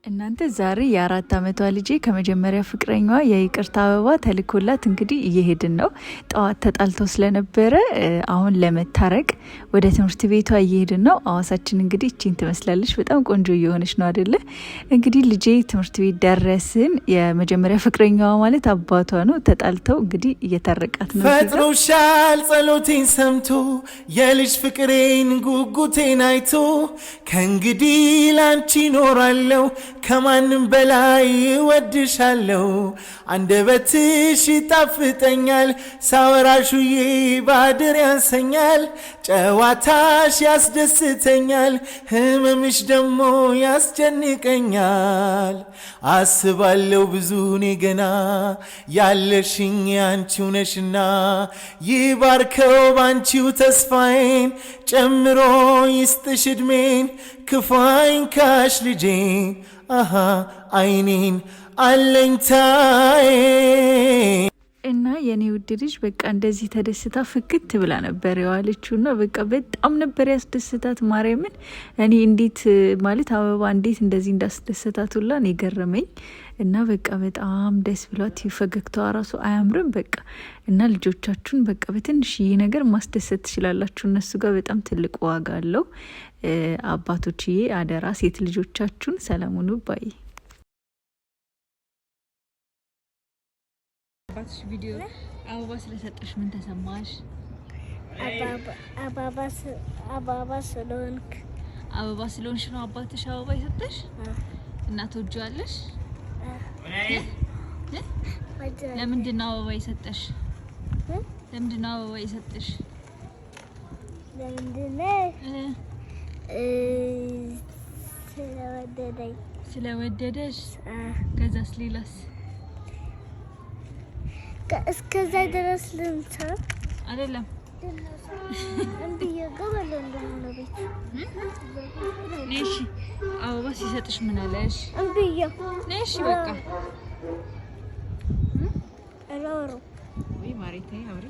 እናንተ ዛሬ የ4 አመቷ ልጄ ከመጀመሪያ ፍቅረኛዋ የይቅርታ አበባ ተልኮላት እንግዲህ እየሄድን ነው። ጠዋት ተጣልተው ስለነበረ አሁን ለመታረቅ ወደ ትምህርት ቤቷ እየሄድን ነው። አዋሳችን እንግዲህ እቺን ትመስላለች። በጣም ቆንጆ እየሆነች ነው አይደለ? እንግዲህ ልጄ ትምህርት ቤት ደረስን። የመጀመሪያ ፍቅረኛዋ ማለት አባቷ ነው። ተጣልተው እንግዲህ እየታረቃት ነው። ፈጥሮሻል ጸሎቴን ሰምቶ የልጅ ፍቅሬን ጉጉቴን አይቶ ከእንግዲህ ላንቺ ኖራለሁ ከማንም በላይ ወድሻለሁ አንደበትሽ ይጣፍጠኛል ሳወራሹዬ ባድር ያንሰኛል ጨዋታሽ ያስደስተኛል ህመምሽ ደሞ ያስጨንቀኛል አስባለሁ ብዙ እኔ ገና ያለሽኝ አንቺው ነሽና ይባርከው ባንቺው ተስፋዬን ጨምሮ ይስጥሽ እድሜን ክፋይን ካሽ ልጄ አሃ አይኔን አለኝታዬ እና የኔ ውድ ልጅ በቃ እንደዚህ ተደስታ ፍክት ብላ ነበር የዋለችውና በቃ በጣም ነበር ያስደስታት። ማርያምን እኔ እንዴት ማለት አበባ እንዴት እንደዚህ እንዳስደስታት ሁላ ነው የገረመኝ። እና በቃ በጣም ደስ ብሏት ፈገግታዋ ራሱ አያምርም። በቃ እና ልጆቻችሁን በቃ በትንሽዬ ነገር ማስደሰት ትችላላችሁ። እነሱ ጋር በጣም ትልቅ ዋጋ አለው። አባቶችዬ አደራ ሴት ልጆቻችሁን ሰላሙኑ ባይ አባትሽ ቪዲዮ አበባ ስለሰጠሽ ምን ተሰማሽ? አበባ ስለሆንሽ ነው አባትሽ አበባ የሰጠሽ? እና ትወጂዋለሽ? ለምንድን ነው አበባ የሰጠሽ? ለምንድን ነው አበባ የሰጠሽ? ስለወደደሽ። ከዛስ ሌላስ? እስከዛ ድረስ ልምታ አይደለም እንብዬ ገበለው እንደሆነ ቤት ነሽ። አበባ ሲሰጥሽ ምን አለሽ? እንብዬ ነሽ በቃ አላወሩ ወይ ማሪቴ አብሪ